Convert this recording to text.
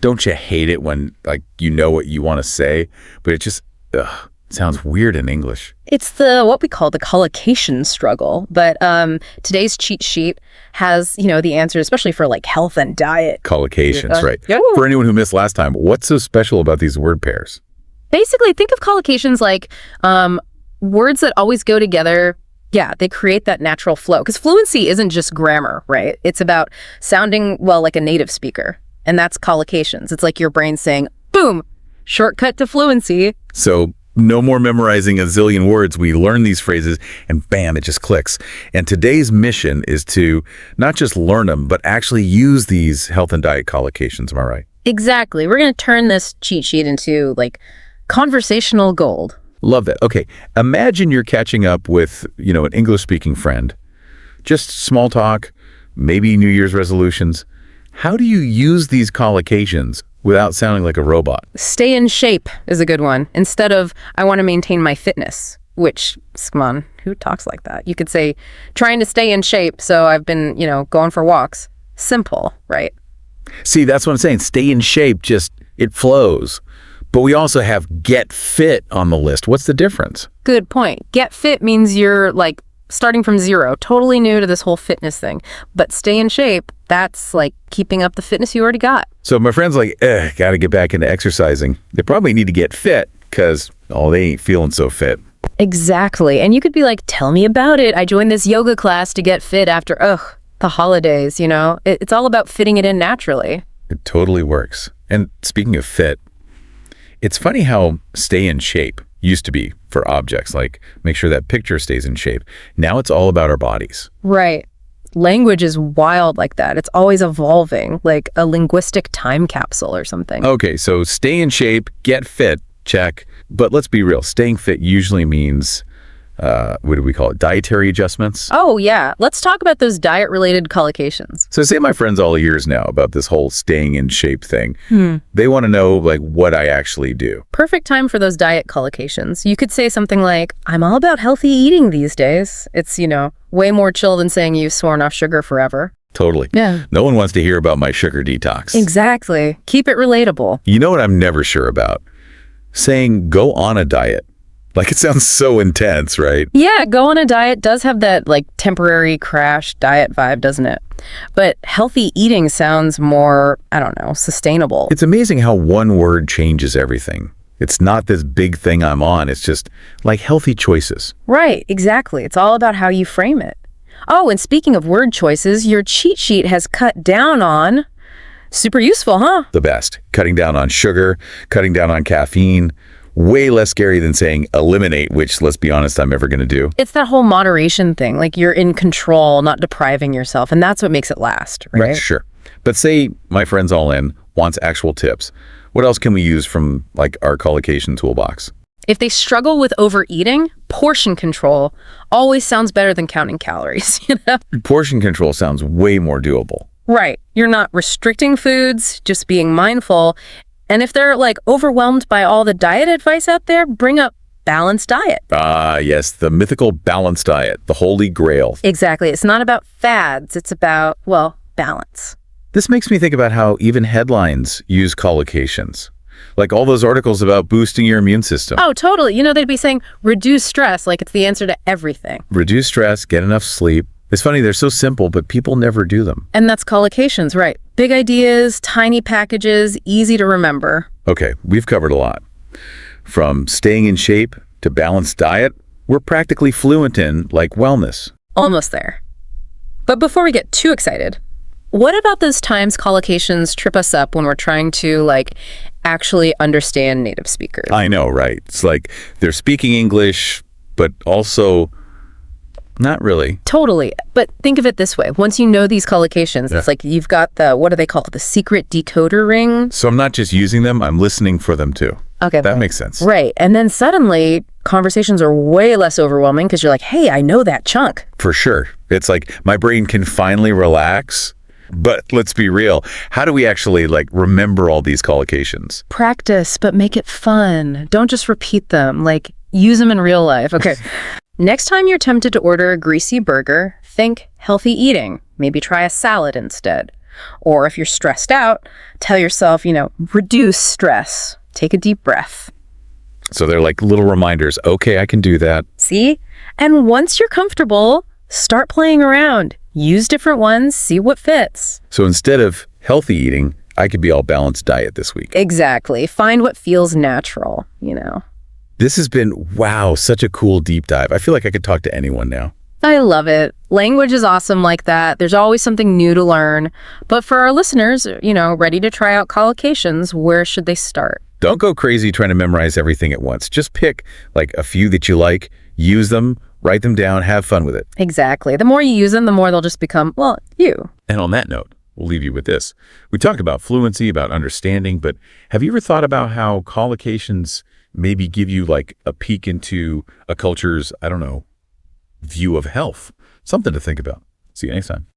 Don't you hate it when, like, you know what you want to say, but it just sounds weird in English? It's what we call the collocation struggle. But today's cheat sheet has, the answer, especially for like health and diet. Collocations, right. Yeah. For anyone who missed last time, what's so special about these word pairs? Basically, think of collocations like words that always go together. Yeah, they create that natural flow. Because fluency isn't just grammar, right? It's about sounding, well, like a native speaker. And that's collocations. It's like your brain saying, boom, shortcut to fluency. So no more memorizing a zillion words. We learn these phrases and bam, it just clicks. And today's mission is to not just learn them, but actually use these health and diet collocations. Am I right? Exactly. We're going to turn this cheat sheet into like conversational gold. Love that. Okay. Imagine you're catching up with, an English-speaking friend. Just small talk, maybe New Year's resolutions. How do you use these collocations without sounding like a robot? Stay in shape is a good one. Instead of, I want to maintain my fitness, which, come on, who talks like that? You could say, trying to stay in shape, so I've been, going for walks. Simple, right? See, that's what I'm saying. Stay in shape, just, it flows. But we also have get fit on the list. What's the difference? Good point. Get fit means you're like starting from zero, totally new to this whole fitness thing. But stay in shape, that's like keeping up the fitness you already got. So my friend's like, got to get back into exercising. They probably need to get fit because, they ain't feeling so fit. Exactly. And you could be like, tell me about it. I joined this yoga class to get fit after, the holidays, It's all about fitting it in naturally. It totally works. And speaking of fit, it's funny how stay in shape used to be for objects, like make sure that picture stays in shape. Now it's all about our bodies. Right. Language is wild like that. It's always evolving, like a linguistic time capsule or something. Okay, so stay in shape, get fit, check. But let's be real. Staying fit usually means, what do we call it? Dietary adjustments? Oh, yeah. Let's talk about those diet-related collocations. So say my friends all ears now about this whole staying in shape thing. They want to know, like, what I actually do. Perfect time for those diet collocations. You could say something like, I'm all about healthy eating these days. It's, way more chill than saying you've sworn off sugar forever. Totally. Yeah. No one wants to hear about my sugar detox. Exactly. Keep it relatable. You know what I'm never sure about? Saying go on a diet. Like, it sounds so intense, right? Yeah, go on a diet does have that, like, temporary crash diet vibe, doesn't it? But healthy eating sounds more, sustainable. It's amazing how one word changes everything. It's not this big thing I'm on. It's just, like, healthy choices. Right, exactly. It's all about how you frame it. Oh, and speaking of word choices, your cheat sheet has cut down on... Super useful, huh? The best. Cutting down on sugar, cutting down on caffeine. Way less scary than saying eliminate, which, let's be honest, I'm never going to do. It's that whole moderation thing. Like, you're in control, not depriving yourself. And that's what makes it last, right? Right, sure. But say my friend's all in, wants actual tips. What else can we use from, like, our collocation toolbox? If they struggle with overeating, portion control always sounds better than counting calories, Portion control sounds way more doable. Right. You're not restricting foods, just being mindful. And if they're like overwhelmed by all the diet advice out there, bring up balanced diet. Ah, yes, the mythical balanced diet, the holy grail. Exactly. It's not about fads. It's about, balance. This makes me think about how even headlines use collocations. Like all those articles about boosting your immune system. Oh, totally. They'd be saying reduce stress, like it's the answer to everything. Reduce stress, get enough sleep. It's funny, they're so simple, but people never do them. And that's collocations, right? Big ideas, tiny packages, easy to remember. Okay, we've covered a lot. From staying in shape to balanced diet, we're practically fluent in, like, wellness. Almost there. But before we get too excited, what about those times collocations trip us up when we're trying to, actually understand native speakers? I know, right? It's like they're speaking English, but also... Not really. Totally. But think of it this way. Once you know these collocations, It's like you've got what do they call it? The secret decoder ring. So I'm not just using them, I'm listening for them too. Okay. That makes sense. Right. And then suddenly conversations are way less overwhelming because you're like, hey, I know that chunk. For sure. It's like my brain can finally relax. But let's be real. How do we actually remember all these collocations? Practice, but make it fun. Don't just repeat them. Use them in real life. Okay. Next time you're tempted to order a greasy burger, think healthy eating. Maybe try a salad instead. Or if you're stressed out, tell yourself, reduce stress. Take a deep breath. So they're like little reminders. Okay, I can do that. See? And once you're comfortable, start playing around. Use different ones, see what fits. So instead of healthy eating, I could be all balanced diet this week. Exactly. Find what feels natural, This has been, wow, such a cool deep dive. I feel like I could talk to anyone now. I love it. Language is awesome like that. There's always something new to learn. But for our listeners, ready to try out collocations, where should they start? Don't go crazy trying to memorize everything at once. Just pick like a few that you like, use them, write them down, have fun with it. Exactly. The more you use them, the more they'll just become, you. And on that note, we'll leave you with this. We talked about fluency, about understanding, but have you ever thought about how collocations maybe give you like a peek into a culture's, view of health? Something to think about. See you next time.